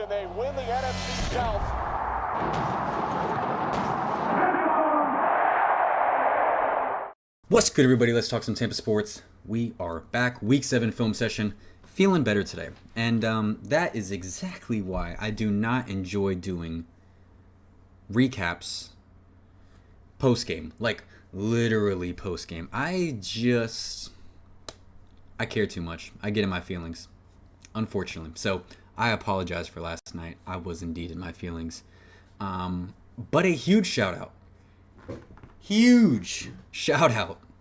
and they win the NFC South. What's good, everybody? Let's talk some Tampa sports. We are back, Week 7 film session, feeling better today. And that is exactly why I do not enjoy doing recaps post-game. Like, literally post-game. I care too much. I get in my feelings, unfortunately. So, I apologize for last night. I was indeed in my feelings. But a huge shout-out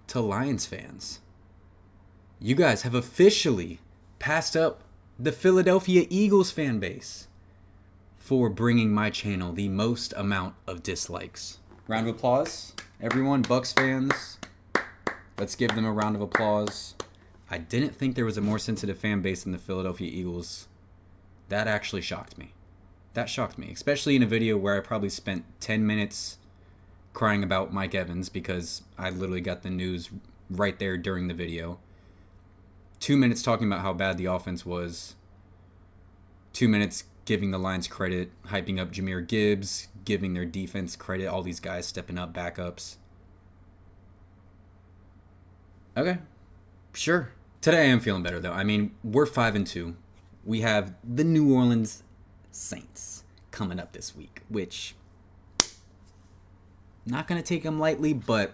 to Lions fans. You guys have officially passed up the Philadelphia Eagles fan base for bringing my channel the most amount of dislikes. Round of applause, everyone. Bucs fans, let's give them a round of applause. I didn't think there was a more sensitive fan base than the Philadelphia Eagles. That actually shocked me. That shocked me, especially in a video where I probably spent 10 minutes crying about Mike Evans because I literally got the news right there during the video. 2 minutes talking about how bad the offense was. 2 minutes giving the Lions credit, hyping up Jahmyr Gibbs, giving their defense credit, all these guys stepping up, backups. Okay, sure. Today I am feeling better, though. I mean, we're 5-2. We have the New Orleans Saints coming up this week, which, not going to take them lightly, but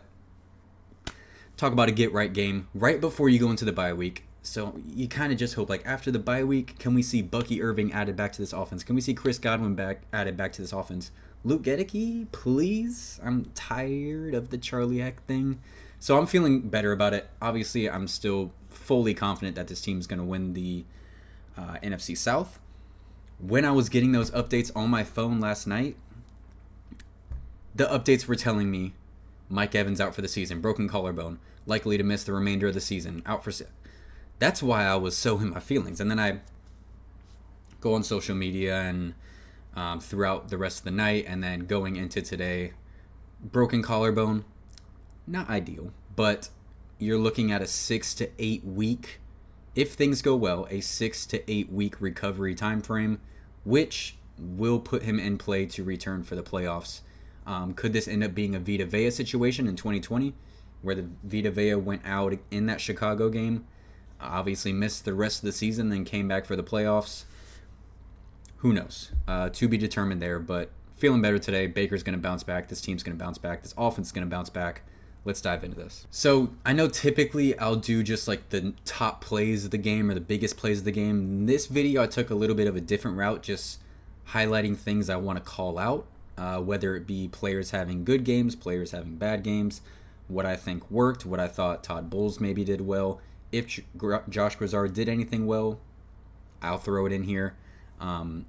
talk about a get-right game right before you go into the bye week. So you kind of just hope, like, after the bye week, can we see Bucky Irving added back to this offense? Can we see Chris Godwin added back to this offense? Luke Gedeke, please? I'm tired of the Charlie Heck thing. So I'm feeling better about it. Obviously, I'm still fully confident that this team's going to win the NFC South. When I was getting those updates on my phone last night, the updates were telling me Mike Evans out for the season, broken collarbone, likely to miss the remainder of the season, out for... That's why I was so in my feelings. And then I go on social media and throughout the rest of the night, and then going into today, broken collarbone, not ideal, but you're looking at a 6 to 8 week, if things go well, a 6 to 8 week recovery time frame, which will put him in play to return for the playoffs. Could this end up being a Vita Vea situation in 2020, where the Vita Vea went out in that Chicago game, obviously missed the rest of the season, then came back for the playoffs? Who knows? To be determined there, but feeling better today. Baker's going to bounce back. This team's going to bounce back. This offense is going to bounce back. Let's dive into this. So I know typically I'll do just like the top plays of the game or the biggest plays of the game. In this video, I took a little bit of a different route, just highlighting things I want to call out, whether it be players having good games, players having bad games, what I think worked, what I thought Todd Bowles maybe did well. If Josh Grizzard did anything well, I'll throw it in here. Some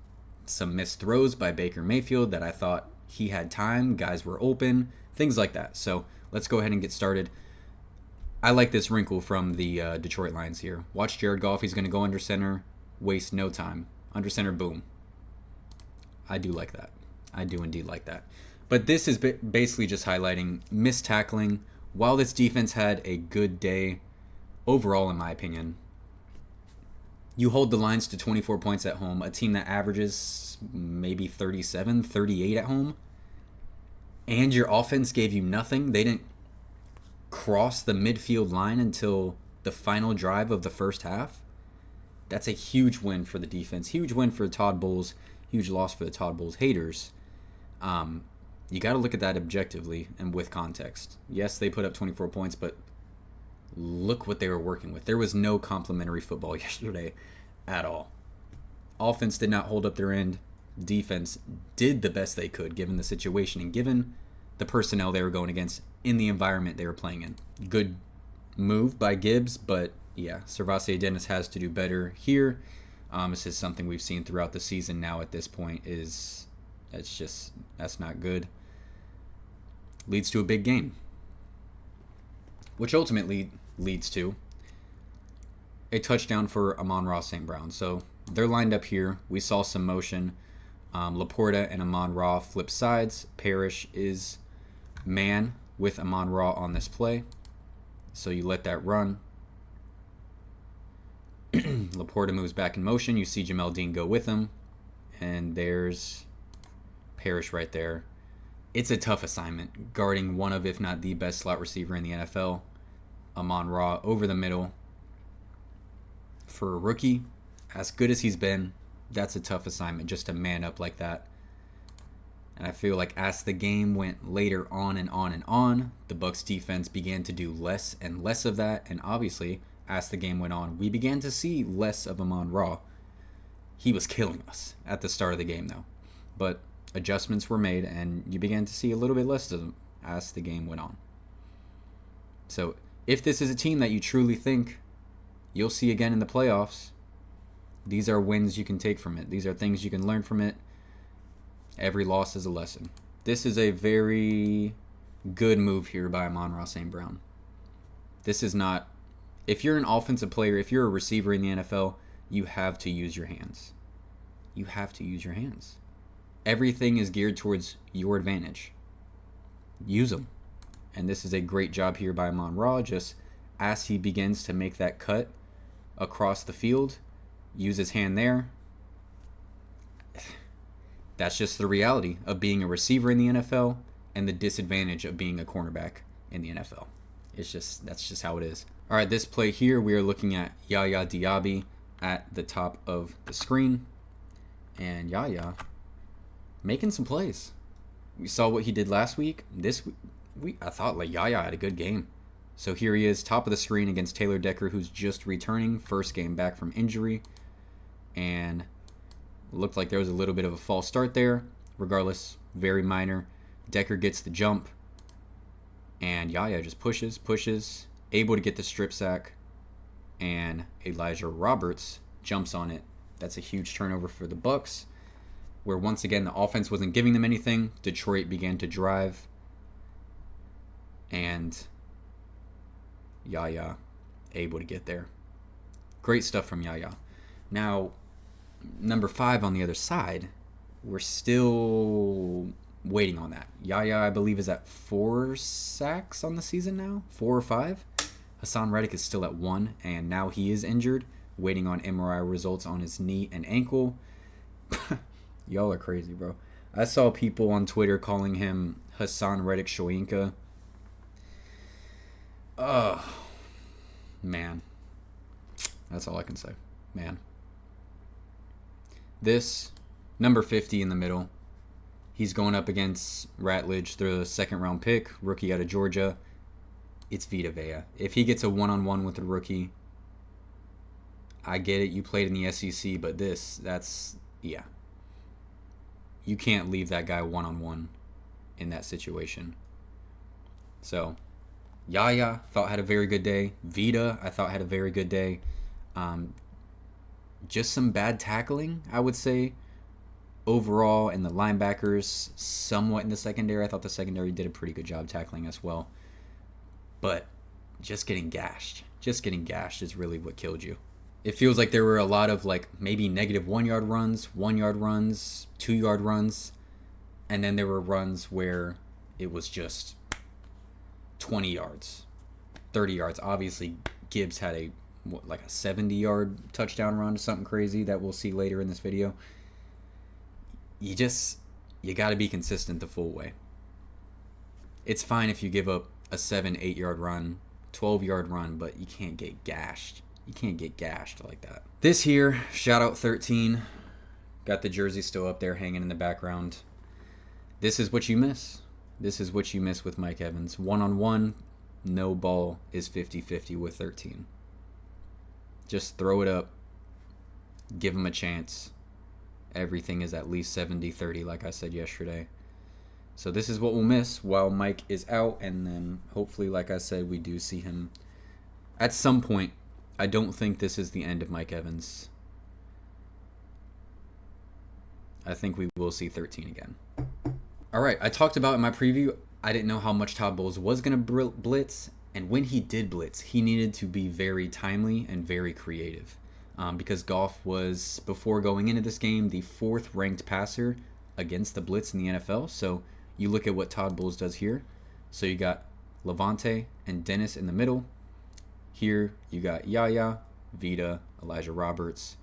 missed throws by Baker Mayfield that I thought he had time, guys were open, things like that. So let's go ahead and get started. I like this wrinkle from the Detroit Lions here. Watch Jared Goff. He's going to go under center, waste no time. Under center, boom. I do like that. I do indeed like that. But this is basically just highlighting missed tackling. While this defense had a good day, overall, in my opinion, you hold the Lions to 24 points at home, a team that averages maybe 37, 38 at home, and your offense gave you nothing. They didn't cross the midfield line until the final drive of the first half. That's a huge win for the defense, huge win for Todd Bowles, huge loss for the Todd Bowles haters. You got to look at that objectively and with context. Yes, they put up 24 points, but look what they were working with. There was no complimentary football yesterday at all. Offense did not hold up their end. Defense did the best they could given the situation and given the personnel they were going against in the environment they were playing in. Good move by Gibbs, but yeah, Servase Dennis has to do better here. This is something we've seen throughout the season now at this point. That's not good. Leads to a big game, which ultimately leads to a touchdown for Amon-Ra St. Brown. So they're lined up here. We saw some motion. Laporta and Amon-Ra flip sides. Parrish is man with Amon-Ra on this play. So you let that run. Laporta moves back in motion. You see Jamel Dean go with him. And there's Parrish right there. It's a tough assignment, guarding one of, if not the best slot receiver in the NFL. Amon-Ra over the middle. For a rookie, as good as he's been, that's a tough assignment just to man up like that. And I feel like as the game went later on and on and on, the Bucs defense began to do less and less of that. And obviously, as the game went on, we began to see less of Amon-Ra. He was killing us at the start of the game, though. But adjustments were made, and you began to see a little bit less of him as the game went on. So if this is a team that you truly think you'll see again in the playoffs, these are wins you can take from it. These are things you can learn from it. Every loss is a lesson. This is a very good move here by Amon-Ra St. Brown. This is not... If you're an offensive player, if you're a receiver in the NFL, you have to use your hands. You have to use your hands. Everything is geared towards your advantage. Use them. And this is a great job here by Amon-Ra. Just as he begins to make that cut across the field, use his hand there. That's just the reality of being a receiver in the NFL and the disadvantage of being a cornerback in the NFL. That's just how it is. All right, this play here, we are looking at Yaya Diaby at the top of the screen. And Yaya making some plays. We saw what he did last week. This week, I thought like Yaya had a good game. So here he is, top of the screen against Taylor Decker, who's just returning, first game back from injury. And looked like there was a little bit of a false start there. Regardless, very minor. Decker gets the jump. And Yaya just pushes. Able to get the strip sack. And Elijah Roberts jumps on it. That's a huge turnover for the Bucs, where once again the offense wasn't giving them anything. Detroit began to drive. And Yaya able to get there. Great stuff from Yaya. Now, number 5 on the other side, we're still waiting on that. Yaya, I believe, is at 4 sacks on the season now. 4 or 5. Hassan Reddick is still at 1, and now he is injured, waiting on MRI results on his knee and ankle. Y'all are crazy, bro. I saw people on Twitter calling him Hassan Reddick Shoyinka. Oh, man. That's all I can say. Man. This, number 50 in the middle. He's going up against Ratledge, the second-round pick, rookie out of Georgia. It's Vita Vea. If he gets a one-on-one with a rookie, I get it. You played in the SEC, but yeah. You can't leave that guy one-on-one in that situation. So, Yaya, thought had a very good day. Vita, I thought had a very good day. Just some bad tackling, I would say, overall, and the linebackers somewhat in the secondary. I thought the secondary did a pretty good job tackling as well. But just getting gashed is really what killed you. It feels like there were a lot of like maybe negative 1 yard runs, 1 yard runs, 2 yard runs, and then there were runs where it was just 20 yards, 30 yards. Obviously, Gibbs had a 70-yard touchdown run, something crazy that we'll see later in this video. You got to be consistent the full way. It's fine if you give up a 7-8 yard run, 12-yard run, but you can't get gashed. You can't get gashed like that. This here, shout out 13. Got the jersey still up there hanging in the background. This is what you miss. This is what you miss with Mike Evans. One-on-one, no ball is 50-50 with 13. Just throw it up. Give him a chance. Everything is at least 70-30, like I said yesterday. So this is what we'll miss while Mike is out. And then hopefully, like I said, we do see him at some point. I don't think this is the end of Mike Evans. I think we will see 13 again. All right, I talked about in my preview, I didn't know how much Todd Bowles was going to blitz. And when he did blitz, he needed to be very timely and very creative. Because Goff was, before going into this game, the 4th ranked passer against the blitz in the NFL. So you look at what Todd Bowles does here. So you got Levante and Dennis in the middle. Here you got Yaya, Vita, Elijah Roberts,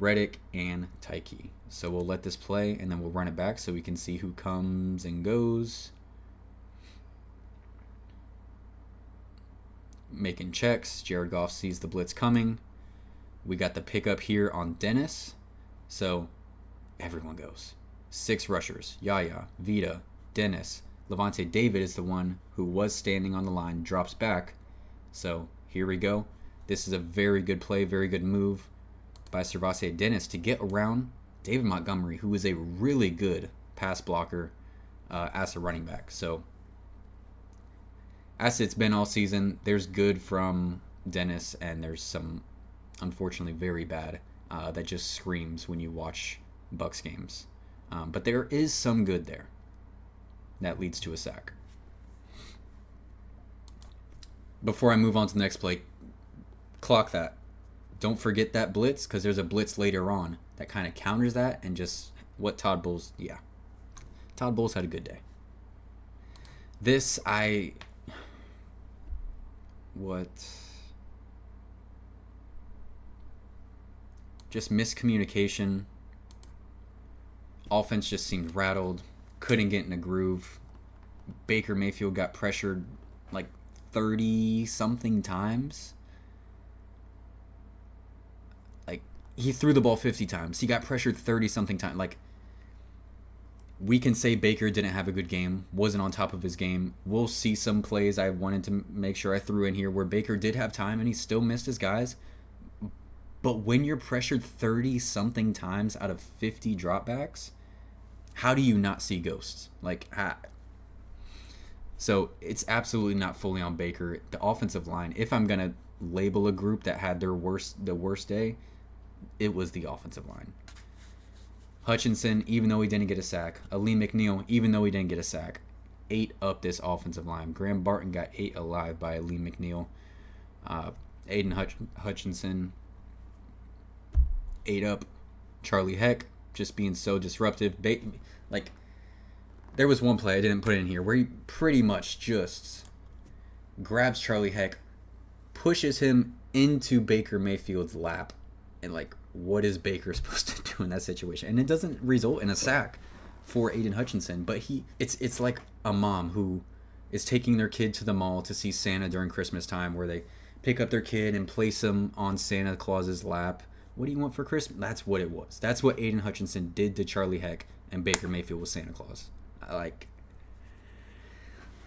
Reddick, and Tyke. So we'll let this play, and then we'll run it back so we can see who comes and goes. Making checks. Jared Goff sees the blitz coming. We got the pickup here on Dennis. So everyone goes. 6 rushers. Yaya, Vita, Dennis. Levante David is the one who was standing on the line, drops back. So here we go. This is a very good play, very good move by Servase Dennis to get around David Montgomery, who is a really good pass blocker as a running back. So as it's been all season, there's good from Dennis, and there's some, unfortunately, very bad that just screams when you watch Bucs games. But there is some good there that leads to a sack. Before I move on to the next play, clock that. Don't forget that blitz, because there's a blitz later on that kind of counters that, and just what Todd Bowles, Todd Bowles had a good day. Just miscommunication. Offense just seemed rattled, couldn't get in a groove. Baker Mayfield got pressured like 30-something times. Like, he threw the ball 50 times. He got pressured 30-something times. Like, we can say Baker didn't have a good game, wasn't on top of his game. We'll see some plays I wanted to make sure I threw in here where Baker did have time and he still missed his guys. But when you're pressured 30-something times out of 50 dropbacks, how do you not see ghosts? So it's absolutely not fully on Baker. The offensive line, if I'm going to label a group that had the worst day, it was the offensive line. Hutchinson, even though he didn't get a sack. Aleem McNeil, even though he didn't get a sack, ate up this offensive line. Graham Barton got ate alive by Aleem McNeil. Aiden Hutchinson ate up Charlie Heck, just being so disruptive. There was one play I didn't put in here where he pretty much just grabs Charlie Heck, pushes him into Baker Mayfield's lap, and what is Baker supposed to do in that situation? And it doesn't result in a sack for Aiden Hutchinson, but it's like a mom who is taking their kid to the mall to see Santa during Christmas time, where they pick up their kid and place him on Santa Claus's lap. What do you want for Christmas? That's what it was. That's what Aiden Hutchinson did to Charlie Heck, and Baker Mayfield was Santa Claus.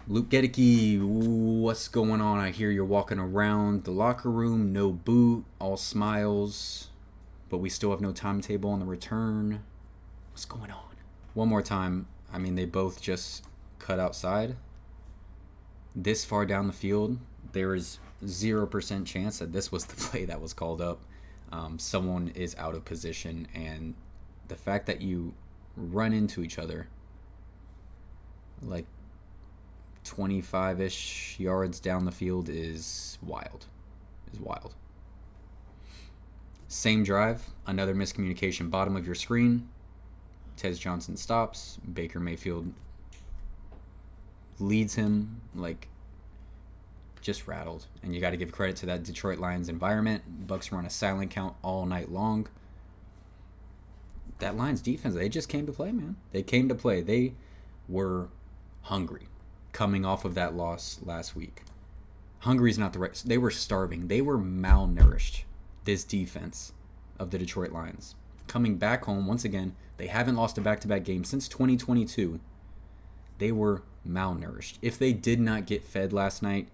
Luke Gedicke, what's going on? I hear you're walking around the locker room, no boot, all smiles, but we still have no timetable on the return. What's going on? One more time. I mean, they both just cut outside. This far down the field, there is 0% chance that this was the play that was called up. Someone is out of position, and the fact that you run into each other 25-ish yards down the field is wild. Same drive, another miscommunication, bottom of your screen. Tez Johnson stops. Baker Mayfield leads him, just rattled. And you got to give credit to that Detroit Lions environment. Bucs were on a silent count all night long. That Lions defense, they just came to play, man. They came to play. They were hungry coming off of that loss last week. Hungry is not the right... They were starving. They were malnourished, this defense of the Detroit Lions. Coming back home, once again, they haven't lost a back-to-back game since 2022. They were malnourished. If they did not get fed last night,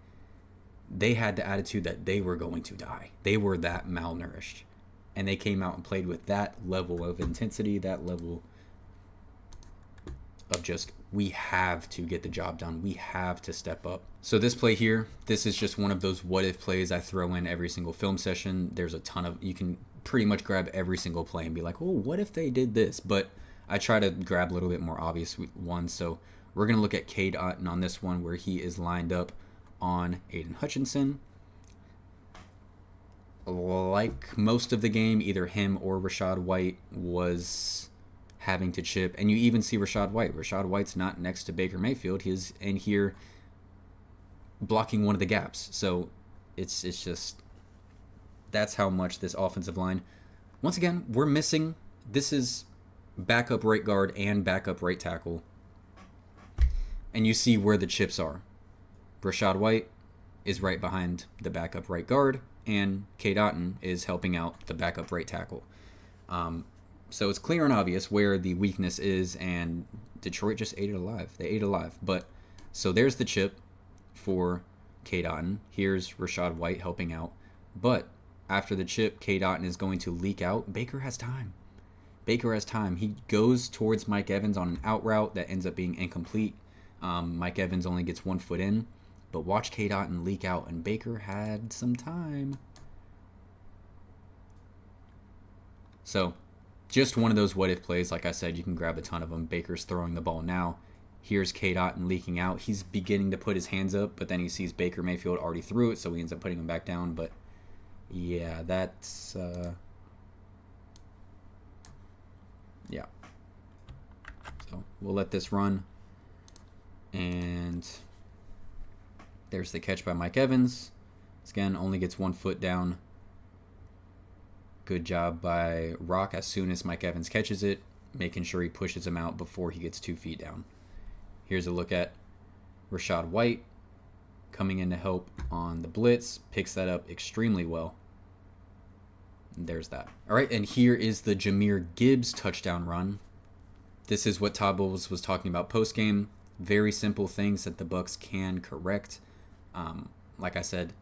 they had the attitude that they were going to die. They were that malnourished. And they came out and played with that level of intensity, that level of just, we have to get the job done. We have to step up. So this play here, this is just one of those what-if plays I throw in every single film session. There's a ton of, you can pretty much grab every single play and be like, oh, what if they did this? But I try to grab a little bit more obvious ones. So we're going to look at Cade Otton on this one, where he is lined up on Aiden Hutchinson. Like most of the game, either him or Rachaad White was having to chip. And you even see Rachaad White. Rachaad White's not next to Baker Mayfield. He's in here blocking one of the gaps. So it's just, that's how much this offensive line, once again, we're missing. This is backup right guard and backup right tackle. And you see where the chips are. Rachaad White is right behind the backup right guard, and Cade Otton is helping out the backup right tackle. So it's clear and obvious where the weakness is, and Detroit just ate it alive. They ate it alive. But so there's the chip for Cade Otton. Here's Rachaad White helping out. But after the chip, Cade Otton is going to leak out. Baker has time. He goes towards Mike Evans on an out route that ends up being incomplete. Mike Evans only gets 1 foot in. But watch Cade Otton leak out, and Baker had some time. So, just one of those what-if plays. Like I said, you can grab a ton of them. Baker's throwing the ball now. Here's Cade Otton leaking out. He's beginning to put his hands up, but then he sees Baker Mayfield already threw it, so he ends up putting him back down. But, yeah, that's... yeah. So, we'll let this run. And... there's the catch by Mike Evans. Again, only gets 1 foot down. Good job by Rock as soon as Mike Evans catches it, making sure he pushes him out before he gets 2 feet down. Here's a look at Rachaad White coming in to help on the blitz. Picks that up extremely well. And there's that. All right, and here is the Jahmyr Gibbs touchdown run. This is what Todd Bowles was talking about post-game. Very simple things that the Bucs can correct. Like I said,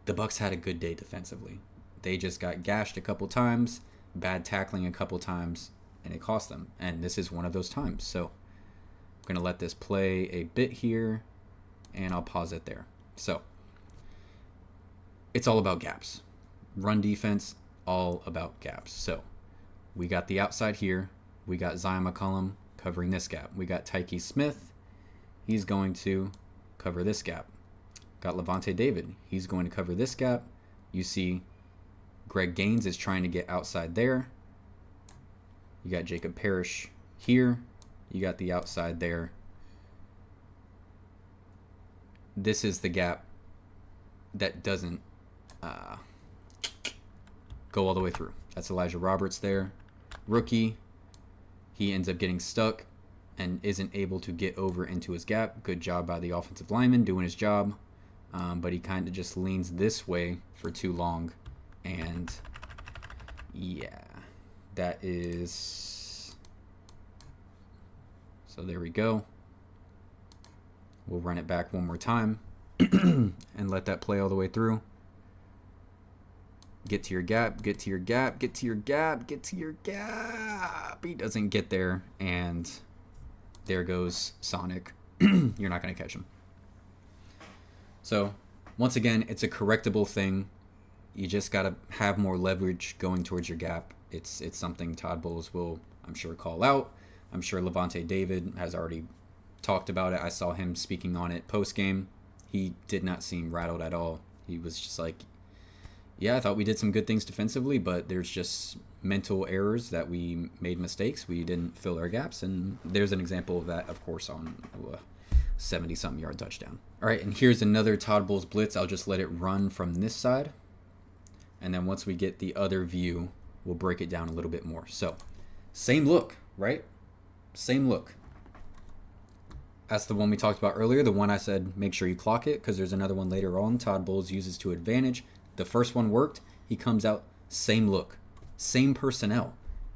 the Bucs had a good day defensively. They just got gashed a couple times, bad tackling a couple times, and it cost them. And this is one of those times. So I'm going to let this play a bit here, and I'll pause it there. So it's all about gaps. Run defense, all about gaps. So we got the outside here. We got Zion McCollum covering this gap. We got Tyke Smith. He's going to cover this gap. Got Levante David. He's going to cover this gap. You see Greg Gaines is trying to get outside there. You got Jacob Parrish here. You got the outside there. This is the gap that doesn't go all the way through. That's Elijah Roberts there. Rookie. He ends up getting stuck and isn't able to get over into his gap. Good job by the offensive lineman doing his job. But he kind of just leans this way for too long. And yeah, that is... So there we go. We'll run it back one more time and let that play all the way through. Get to your gap, get to your gap, get to your gap, get to your gap. He doesn't get there, and there goes Sonic. You're not going to catch him. So, once again, it's a correctable thing. You just got to have more leverage going towards your gap. It's something Todd Bowles will, I'm sure, call out. I'm sure Levante David has already talked about it. I saw him speaking on it post-game. He did not seem rattled at all. He was just like, yeah, I thought we did some good things defensively, but there's just mental errors that we made mistakes. We didn't fill our gaps, and there's an example of that, of course, on a 70-something yard touchdown. All right, and here's another Todd Bowles blitz. I'll just let it run from this side, and then once we get the other view, we'll break it down a little bit more. So, same look, right? Same look. That's the one we talked about earlier, the one I said make sure you clock it, because there's another one later on Todd Bowles uses to advantage. The first one worked. He comes out, same look, same personnel.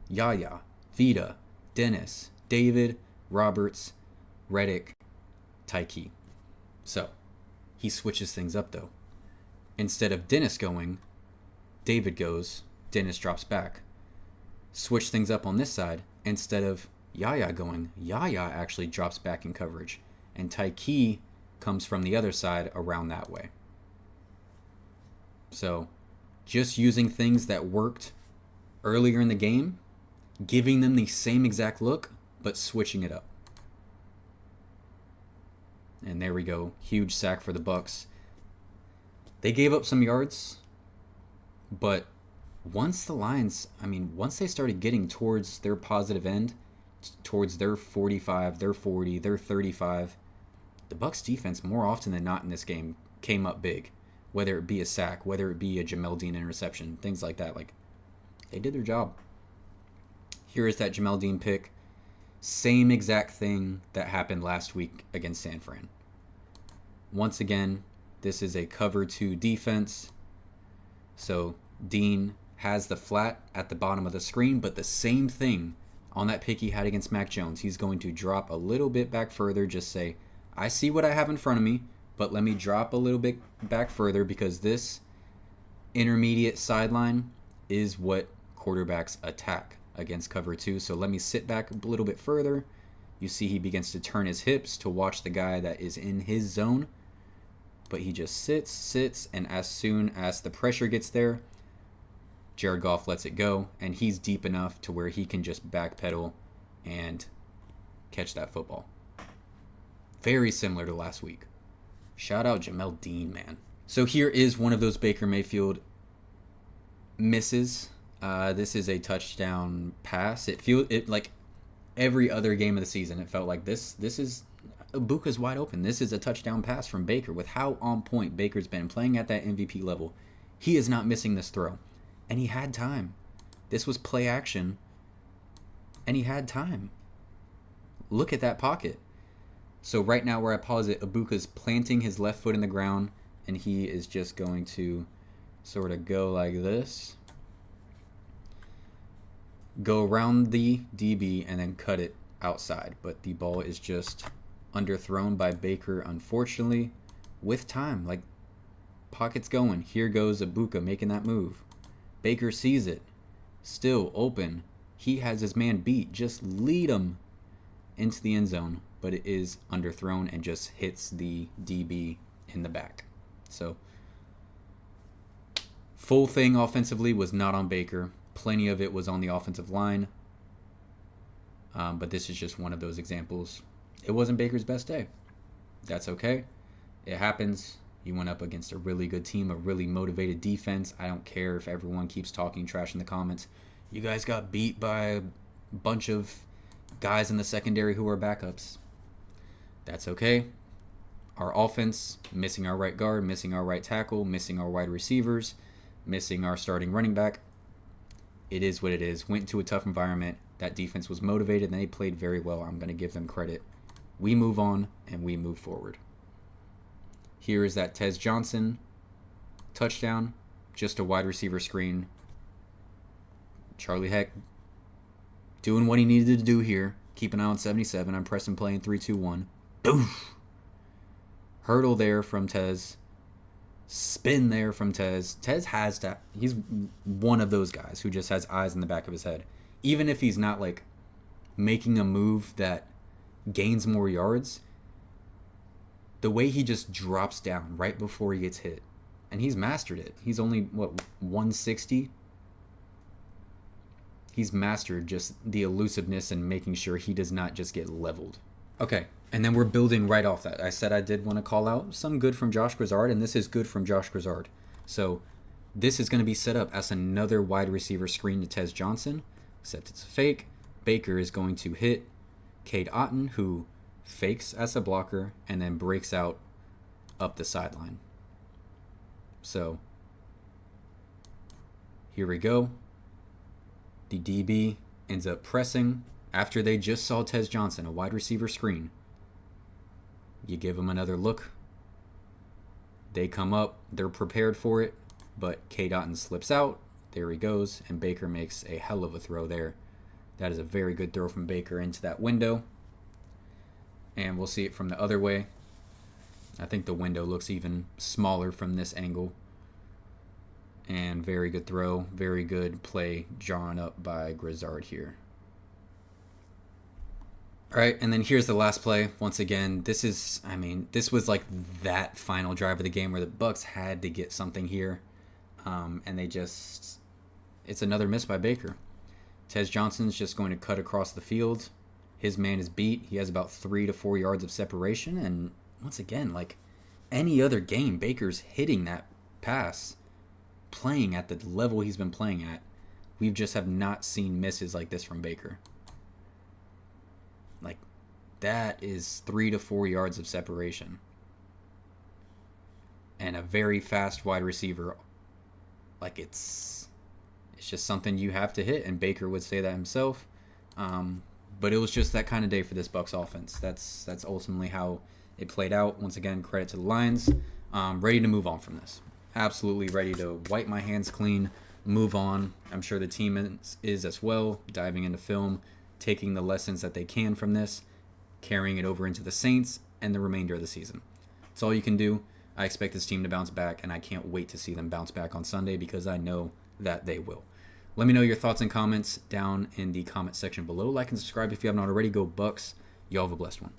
Yaya, Vita, Dennis, David, Roberts, Reddick, Tyke. So, he switches things up, though. Instead of Dennis going, David goes, Dennis drops back. Switch things up on this side. Instead of Yaya going, Yaya actually drops back in coverage. And Tyke comes from the other side around that way. So, just using things that worked earlier in the game, giving them the same exact look, but switching it up. And there we go. Huge sack for the Bucs. They gave up some yards, but once the Lions, once they started getting towards their positive end, towards their 45, their 40, their 35, the Bucs defense more often than not in this game came up big. Whether it be a sack, whether it be a Jamel Dean interception, things like that. Like, they did their job. Here is that Jamel Dean pick. Same exact thing that happened last week against San Fran. Once again, this is a cover 2 defense. So Dean has the flat at the bottom of the screen, but the same thing on that pick he had against Mac Jones. He's going to drop a little bit back further, just say, I see what I have in front of me, but let me drop a little bit back further because this intermediate sideline is what quarterbacks attack against cover 2. So let me sit back a little bit further. You see he begins to turn his hips to watch the guy that is in his zone, but he just sits, and as soon as the pressure gets there, Jared Goff lets it go, and he's deep enough to where he can just backpedal and catch that football. Very similar to last week. Shout out Jamel Dean, man. So here is one of those Baker Mayfield misses. This is a touchdown pass. It like every other game of the season, it felt like this is Ibuka's wide open. This is a touchdown pass from Baker. With how on point Baker's been playing at that MVP level, he is not missing this throw. And he had time. This was play action. And he had time. Look at that pocket. So right now where I pause it, Ibuka's planting his left foot in the ground, and he is just going to sort of go like this. Go around the DB and then cut it outside. But the ball is just underthrown by Baker, unfortunately, with time. Like, pocket's going. Here goes Ibuka making that move. Baker sees it. Still open. He has his man beat. Just lead him into the end zone. But it is underthrown and just hits the DB in the back. So, full thing offensively was not on Baker. Plenty of it was on the offensive line. But this is just one of those examples. It wasn't Baker's best day. That's okay. It happens. He went up against a really good team, a really motivated defense. I don't care if everyone keeps talking trash in the comments. You guys got beat by a bunch of guys in the secondary who are backups. That's okay. Our offense, missing our right guard, missing our right tackle, missing our wide receivers, missing our starting running back. It is what it is. Went into a tough environment. That defense was motivated, and they played very well. I'm going to give them credit. We move on, and we move forward. Here is that Tez Johnson touchdown. Just a wide receiver screen. Charlie Heck doing what he needed to do here. Keep an eye on 77. I'm pressing play in 3, 2, 1. Boom! Hurdle there from Tez. Spin there from Tez. Tez has to. He's one of those guys who just has eyes in the back of his head. Even if he's not like making a move that gains more yards, the way he just drops down right before he gets hit, and he's mastered it. He's only 160. He's mastered just the elusiveness and making sure he does not just get leveled. Okay, and then we're building right off that. I said I did want to call out some good from Josh Grizzard, and this is good from Josh Grizzard. So this is going to be set up as another wide receiver screen to Tez Johnson, except it's a fake. Baker is going to hit Cade Otton, who fakes as a blocker and then breaks out up the sideline. So here we go. The DB ends up pressing after they just saw Tez Johnson, a wide receiver screen. You give them another look. They come up. They're prepared for it. But Cade Otton slips out. There he goes. And Baker makes a hell of a throw there. That is a very good throw from Baker into that window. And we'll see it from the other way. I think the window looks even smaller from this angle. And very good throw. Very good play drawn up by Grizzard here. All right, and then here's the last play. Once again, this was like that final drive of the game where the Bucs had to get something here. And it's another miss by Baker. Tez Johnson's just going to cut across the field. His man is beat. He has about 3 to 4 yards of separation. And once again, like any other game, Baker's hitting that pass, playing at the level he's been playing at. We just have not seen misses like this from Baker. Like, that is 3 to 4 yards of separation. And a very fast wide receiver. Like, it's just something you have to hit. And Baker would say that himself. But it was just that kind of day for this Bucs offense. That's ultimately how it played out. Once again, credit to the Lions. Ready to move on from this. Absolutely ready to wipe my hands clean, move on. I'm sure the team is as well, diving into film, taking the lessons that they can from this, carrying it over into the Saints and the remainder of the season. That's all you can do. I expect this team to bounce back, and I can't wait to see them bounce back on Sunday because I know that they will. Let me know your thoughts and comments down in the comment section below. Like and subscribe if you haven't already. Go Bucs. Y'all have a blessed one.